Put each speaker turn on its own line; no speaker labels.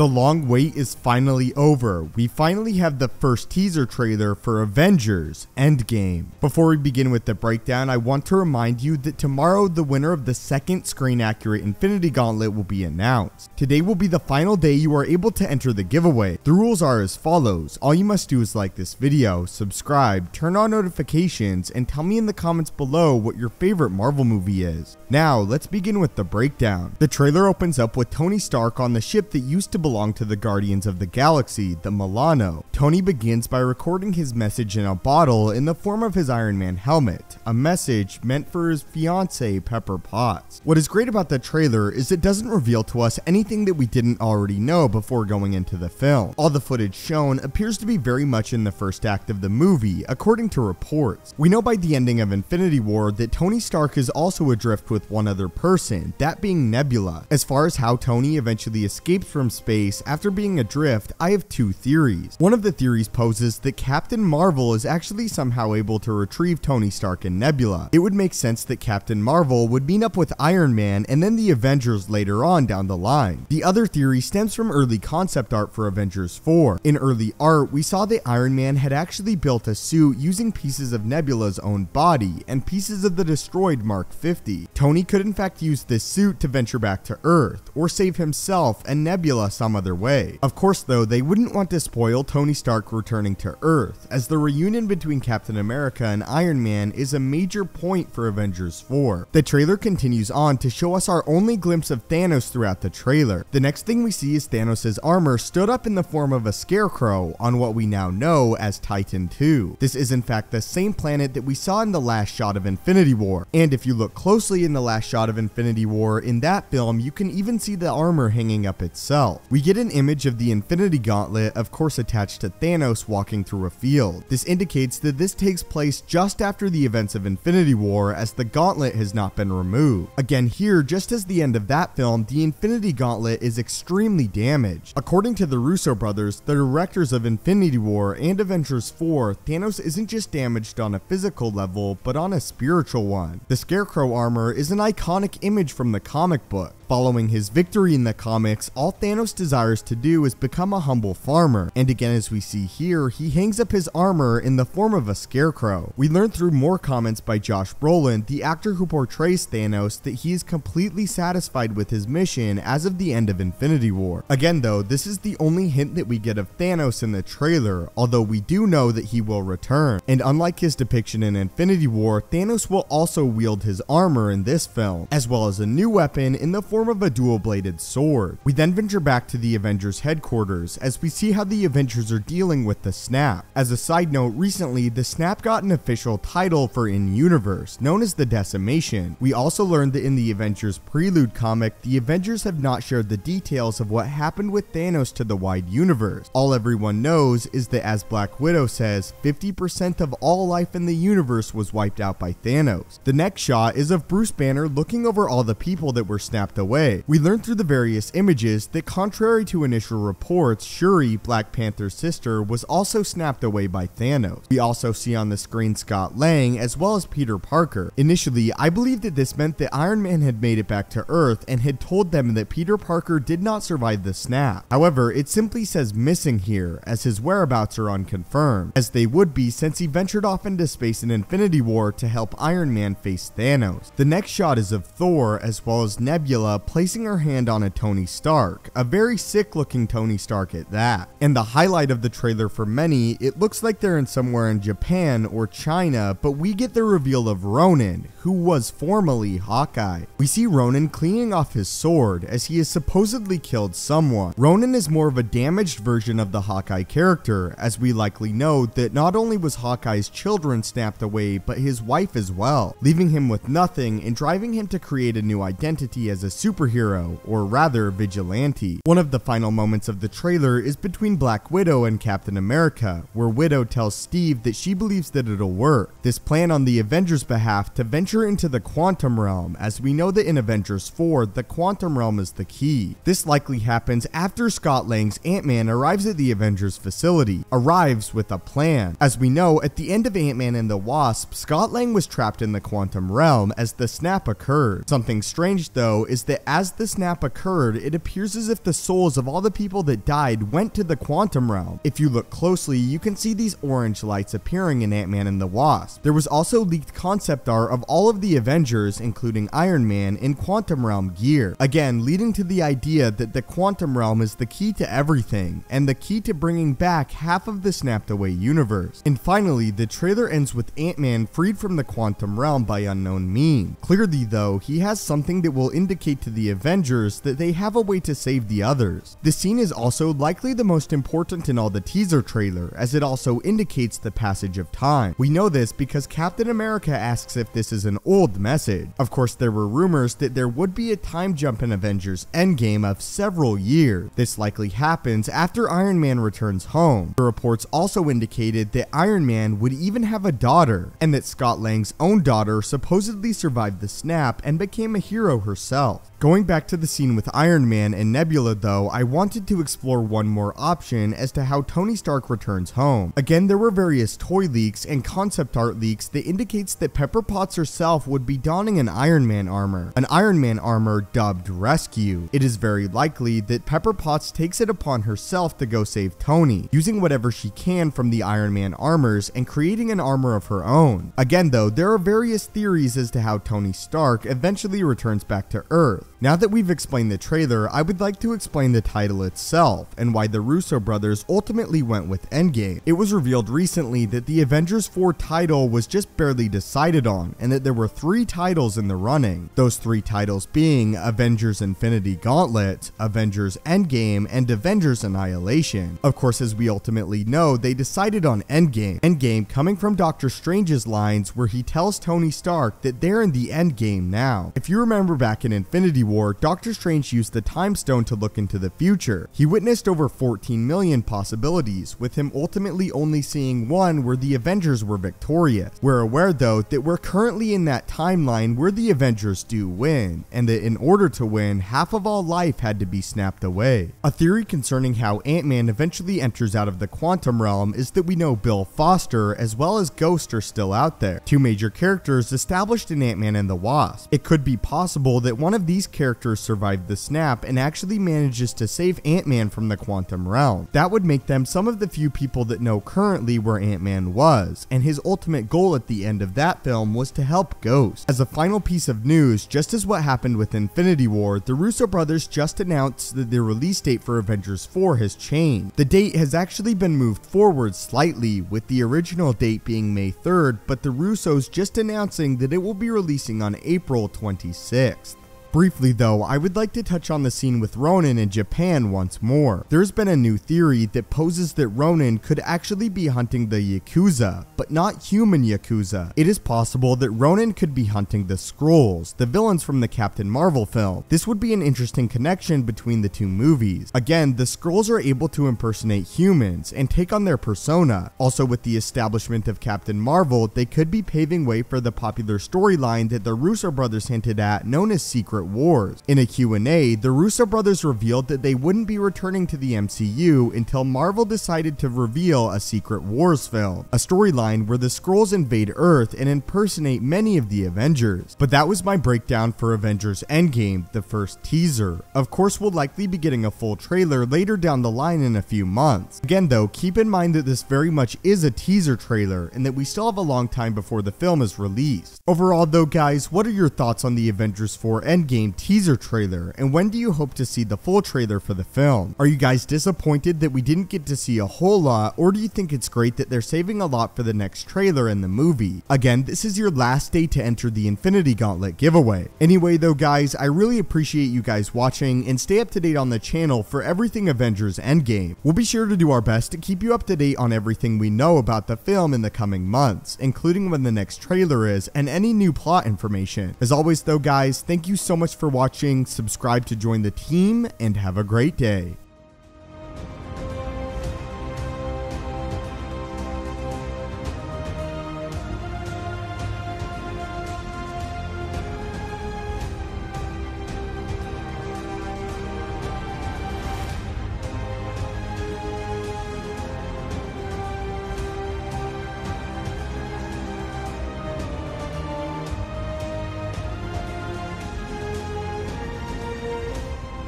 The long wait is finally over. We finally have the first teaser trailer for Avengers Endgame. Before we begin with the breakdown, I want to remind you that tomorrow the winner of the second screen accurate Infinity Gauntlet will be announced. Today will be the final day you are able to enter the giveaway. The rules are as follows. All you must do is like this video, subscribe, turn on notifications, and tell me in the comments below what your favorite Marvel movie is. Now, let's begin with the breakdown. The trailer opens up with Tony Stark on the ship that used to belong to the Guardians of the Galaxy, the Milano. Tony begins by recording his message in a bottle in the form of his Iron Man helmet, a message meant for his fiancée Pepper Potts. What is great about the trailer is it doesn't reveal to us anything that we didn't already know before going into the film. All the footage shown appears to be very much in the first act of the movie, according to reports. We know by the ending of Infinity War that Tony Stark is also adrift with one other person, that being Nebula. As far as how Tony eventually escapes from space after being adrift, I have two theories. One of the theories poses that Captain Marvel is actually somehow able to retrieve Tony Stark and Nebula. It would make sense that Captain Marvel would meet up with Iron Man and then the Avengers later on down the line. The other theory stems from early concept art for Avengers 4. In early art, we saw that Iron Man had actually built a suit using pieces of Nebula's own body and pieces of the destroyed Mark 50. Tony could in fact use this suit to venture back to Earth, or save himself and Nebula some other way. Of course though, they wouldn't want to spoil Tony Stark returning to Earth, as the reunion between Captain America and Iron Man is a major point for Avengers 4. The trailer continues on to show us our only glimpse of Thanos throughout the trailer. The next thing we see is Thanos' armor stood up in the form of a scarecrow on what we now know as Titan II. This is in fact the same planet that we saw in the last shot of Infinity War, and if you look closely in the last shot of Infinity War in that film, you can even see the armor hanging up itself. We get an image of the Infinity Gauntlet, of course attached to Thanos walking through a field. This indicates that this takes place just after the events of Infinity War, as the gauntlet has not been removed. Again here, just as the end of that film, the Infinity Gauntlet is extremely damaged. According to the Russo brothers, the directors of Infinity War and Avengers 4, Thanos isn't just damaged on a physical level, but on a spiritual one. The Scarecrow armor is an iconic image from the comic book. Following his victory in the comics, all Thanos desires to do is become a humble farmer, and again as we see here, he hangs up his armor in the form of a scarecrow. We learn through more comments by Josh Brolin, the actor who portrays Thanos, that he is completely satisfied with his mission as of the end of Infinity War. Again though, this is the only hint that we get of Thanos in the trailer, although we do know that he will return, and unlike his depiction in Infinity War, Thanos will also wield his armor in this film, as well as a new weapon in the form of a dual-bladed sword. We then venture back to the Avengers headquarters as we see how the Avengers are dealing with the Snap. As a side note, recently the Snap got an official title for in-universe, known as the Decimation. We also learned that in the Avengers Prelude comic, the Avengers have not shared the details of what happened with Thanos to the wide universe. All everyone knows is that, as Black Widow says, 50% of all life in the universe was wiped out by Thanos. The next shot is of Bruce Banner looking over all the people that were snapped away. We learned through the various images that contrary to initial reports, Shuri, Black Panther's sister, was also snapped away by Thanos. We also see on the screen Scott Lang as well as Peter Parker. Initially, I believed that this meant that Iron Man had made it back to Earth and had told them that Peter Parker did not survive the snap. However, it simply says missing here, as his whereabouts are unconfirmed, as they would be since he ventured off into space in Infinity War to help Iron Man face Thanos. The next shot is of Thor as well as Nebula placing her hand on a Tony Stark, a very sick looking Tony Stark at that. And the highlight of the trailer for many, it looks like they're in somewhere in Japan or China, but we get the reveal of Ronan, who was formerly Hawkeye. We see Ronan cleaning off his sword as he has supposedly killed someone. Ronan is more of a damaged version of the Hawkeye character, as we likely know that not only was Hawkeye's children snapped away, but his wife as well, leaving him with nothing and driving him to create a new identity as a superhero, or rather vigilante. One of the final moments of the trailer is between Black Widow and Captain America, where Widow tells Steve that she believes that it'll work. This plan on the Avengers' behalf to venture into the quantum realm, as we know that in Avengers 4, the quantum realm is the key. This likely happens after Scott Lang's Ant-Man arrives at the Avengers facility, arrives with a plan. As we know, at the end of Ant-Man and the Wasp, Scott Lang was trapped in the quantum realm as the snap occurred. Something strange though is that that as the snap occurred, it appears as if the souls of all the people that died went to the quantum realm. If you look closely, you can see these orange lights appearing in Ant-Man and the Wasp. There was also leaked concept art of all of the Avengers, including Iron Man, in quantum realm gear. Again, leading to the idea that the quantum realm is the key to everything, and the key to bringing back half of the snapped away universe. And finally, the trailer ends with Ant-Man freed from the quantum realm by unknown means. Clearly though, he has something that will indicate to the Avengers that they have a way to save the others. The scene is also likely the most important in all the teaser trailer, as it also indicates the passage of time. We know this because Captain America asks if this is an old message. Of course, there were rumors that there would be a time jump in Avengers Endgame of several years. This likely happens after Iron Man returns home. The reports also indicated that Iron Man would even have a daughter, and that Scott Lang's own daughter supposedly survived the snap and became a hero herself. Going back to the scene with Iron Man and Nebula though, I wanted to explore one more option as to how Tony Stark returns home. Again, there were various toy leaks and concept art leaks that indicates that Pepper Potts herself would be donning an Iron Man armor dubbed Rescue. It is very likely that Pepper Potts takes it upon herself to go save Tony, using whatever she can from the Iron Man armors and creating an armor of her own. Again though, there are various theories as to how Tony Stark eventually returns back to Earth. Now that we've explained the trailer, I would like to explain the title itself and why the Russo brothers ultimately went with Endgame. It was revealed recently that the Avengers 4 title was just barely decided on, and that there were 3 titles in the running. Those 3 titles being Avengers Infinity Gauntlet, Avengers Endgame, and Avengers Annihilation. Of course, as we ultimately know, they decided on Endgame. Endgame coming from Doctor Strange's lines where he tells Tony Stark that they're in the Endgame now. If you remember back in Infinity War, Doctor Strange used the Time Stone to look into the future. He witnessed over 14 million possibilities, with him ultimately only seeing one where the Avengers were victorious. We're aware though that we're currently in that timeline where the Avengers do win, and that in order to win, half of all life had to be snapped away. A theory concerning how Ant-Man eventually enters out of the quantum realm is that we know Bill Foster as well as Ghost are still out there, 2 major characters established in Ant-Man and the Wasp. It could be possible that one of these characters survived the snap and actually manages to save Ant-Man from the quantum realm. That would make them some of the few people that know currently where Ant-Man was, and his ultimate goal at the end of that film was to help Ghost. As a final piece of news, just as what happened with Infinity War, the Russo brothers just announced that the release date for Avengers 4 has changed. The date has actually been moved forward slightly, with the original date being May 3rd, but the Russos just announcing that it will be releasing on April 26th. Briefly though, I would like to touch on the scene with Ronan in Japan once more. There's been a new theory that poses that Ronan could actually be hunting the Yakuza, but not human Yakuza. It is possible that Ronan could be hunting the Skrulls, the villains from the Captain Marvel film. This would be an interesting connection between the 2 movies. Again, the Skrulls are able to impersonate humans and take on their persona. Also, with the establishment of Captain Marvel, they could be paving way for the popular storyline that the Russo brothers hinted at, known as Secret Wars. In a Q&A, the Russo brothers revealed that they wouldn't be returning to the MCU until Marvel decided to reveal a Secret Wars film, a storyline where the Skrulls invade Earth and impersonate many of the Avengers. But that was my breakdown for Avengers Endgame, the first teaser. Of course, we'll likely be getting a full trailer later down the line in a few months. Again though, keep in mind that this very much is a teaser trailer and that we still have a long time before the film is released. Overall though guys, what are your thoughts on the Avengers 4 Endgame teaser trailer, and when do you hope to see the full trailer for the film? Are you guys disappointed that we didn't get to see a whole lot, or do you think it's great that they're saving a lot for the next trailer in the movie? Again, this is your last day to enter the Infinity Gauntlet giveaway. Anyway though guys, I really appreciate you guys watching, and stay up to date on the channel for everything Avengers Endgame. We'll be sure to do our best to keep you up to date on everything we know about the film in the coming months, including when the next trailer is and any new plot information. As always though guys, thank you so much for watching, subscribe to join the team, and have a great day.